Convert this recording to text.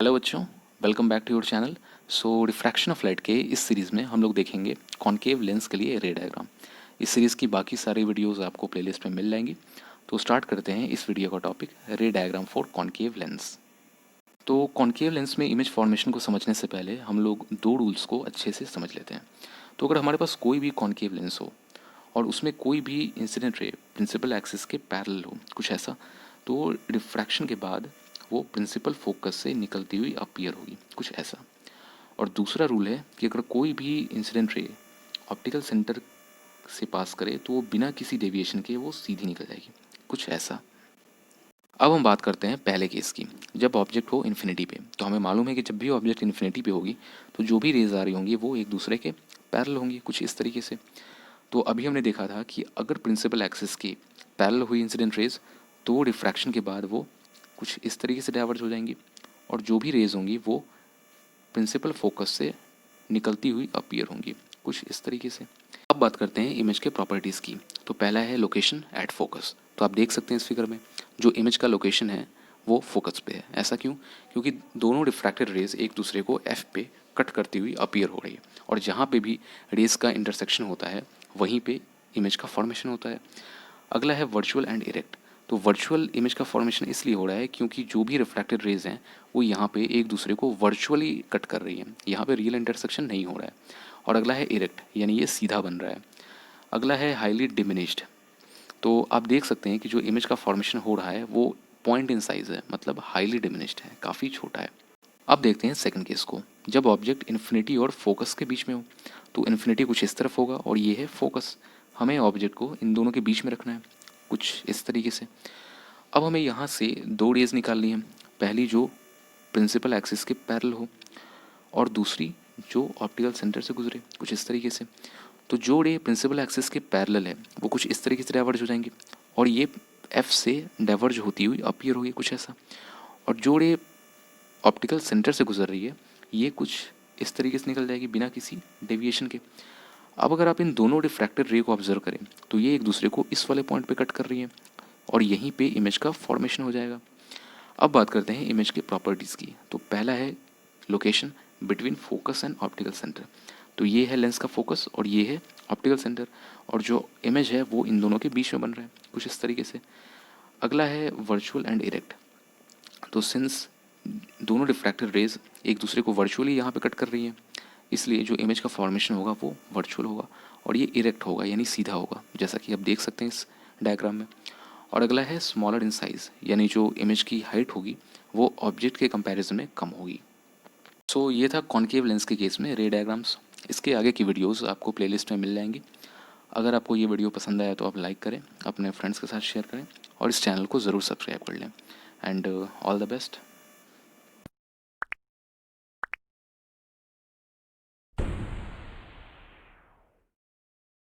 Hello बच्चों, welcome back to your channel. Refraction of light के इस सीरीज़ में हम लोग देखेंगे कॉन्केव लेंस के लिए रे डायग्राम। इस सीरीज़ की बाकी सारी वीडियोस आपको प्लेलिस्ट में मिल जाएंगी। तो स्टार्ट करते हैं इस वीडियो का टॉपिक, रे डायग्राम फॉर कॉन्केव लेंस। तो कॉन्केव लेंस में इमेज फॉर्मेशन को समझने से पहले हम लोग दो रूल्स को अच्छे से समझ लेते हैं। तो अगर हमारे पास कोई भी कॉन्केव लेंस हो और उसमें कोई भी इंसिडेंट रे प्रिंसिपल एक्सिस के पैरेलल हो, कुछ ऐसा, तो रिफ्रैक्शन के बाद वो प्रिंसिपल फोकस से निकलती हुई अपीयर होगी, कुछ ऐसा। और दूसरा रूल है कि अगर कोई भी इंसिडेंट रे ऑप्टिकल सेंटर से पास करे तो वो बिना किसी डेविएशन के वो सीधी निकल जाएगी, कुछ ऐसा। अब हम बात करते हैं पहले केस की। जब ऑब्जेक्ट हो इन्फिनिटी पे, तो हमें मालूम है कि जब भी ऑब्जेक्ट इन्फिनिटी पे होगी तो जो भी रेज आ रही होंगी वो एक दूसरे के पैरेलल होंगी, कुछ इस तरीके से। तो अभी हमने देखा था कि अगर प्रिंसिपल एक्सिस की पैरेलल हुई इंसिडेंट रेज तो रिफ्रैक्शन के बाद वो कुछ इस तरीके से डाइवर्ज हो जाएंगी और जो भी रेज होंगी वो प्रिंसिपल फोकस से निकलती हुई अपीयर होंगी, कुछ इस तरीके से। अब बात करते हैं इमेज के प्रॉपर्टीज़ की। तो पहला है लोकेशन एट फोकस। तो आप देख सकते हैं इस फिगर में जो इमेज का लोकेशन है वो फोकस पे है। ऐसा क्यों? क्योंकि दोनों रिफ्रैक्टेड रेज एक दूसरे को एफ पे कट करती हुई अपीयर हो रही है और जहाँ पे भी रेज का इंटरसेक्शन होता है वहीं पे इमेज का फॉर्मेशन होता है। अगला है वर्चुअल एंड इरेक्ट। तो वर्चुअल इमेज का फॉर्मेशन इसलिए हो रहा है क्योंकि जो भी रिफ्रैक्टेड रेज हैं वो यहाँ पे एक दूसरे को वर्चुअली कट कर रही है, यहाँ पे रियल इंटरसेक्शन नहीं हो रहा है। और अगला है इरेक्ट, यानी ये सीधा बन रहा है। अगला है हाईली डिमिनिश्ड। तो आप देख सकते हैं कि जो इमेज का फॉर्मेशन हो रहा है वो पॉइंट इन साइज है, मतलब हाईली डिमिनिश्ड है, काफ़ी छोटा है। अब देखते हैं सेकंड केस को। जब ऑब्जेक्ट इन्फिनिटी और फोकस के बीच में हो, तो इन्फिनिटी कुछ इस तरफ होगा और ये है फोकस। हमें ऑब्जेक्ट को इन दोनों के बीच में रखना है, कुछ इस तरीके से। अब हमें यहाँ से दो रेज निकालनी है, पहली जो प्रिंसिपल एक्सिस के पैरेलल हो और दूसरी जो ऑप्टिकल सेंटर से गुजरे, कुछ इस तरीके से। तो जो रे प्रिंसिपल एक्सिस के पैरेलल है वो कुछ इस तरीके से डाइवर्ज हो जाएंगी और ये एफ से डाइवर्ज होती हुई अपीयर होगी, कुछ ऐसा। और जो रे ऑप्टिकल सेंटर से गुजर रही है ये कुछ इस तरीके से निकल जाएगी बिना किसी डेविएशन के। अब अगर आप इन दोनों रिफ्रैक्टेड रे को ऑब्जर्व करें तो ये एक दूसरे को इस वाले पॉइंट पे कट कर रही है और यहीं पे इमेज का फॉर्मेशन हो जाएगा। अब बात करते हैं इमेज के प्रॉपर्टीज़ की। तो पहला है location between focus and optical centre. तो ये है लेंस का फोकस और ये है ऑप्टिकल सेंटर और जो इमेज है वो इन दोनों के बीच में बन रहा है, कुछ इस तरीके से। अगला है वर्चुअल एंड इरेक्ट। तो सिंस दोनों रिफ्रैक्टेड रेज एक दूसरे को वर्चुअली यहाँ पे कट कर रही हैं, इसलिए जो इमेज का फॉर्मेशन होगा वो वर्चुअल होगा और ये इरेक्ट होगा, यानी सीधा होगा, जैसा कि आप देख सकते हैं इस डायग्राम में। और अगला है स्मॉलर इन साइज़, यानी जो इमेज की हाइट होगी वो ऑब्जेक्ट के कंपैरिजन में कम होगी। ये था कॉन्केव लेंस के केस में रे डायग्राम्स। इसके आगे की वीडियोस आपको प्लेलिस्ट में मिल जाएंगी। अगर आपको ये वीडियो पसंद आया तो आप लाइक करें, अपने फ्रेंड्स के साथ शेयर करें और इस चैनल को ज़रूर सब्सक्राइब कर लें। And all the best.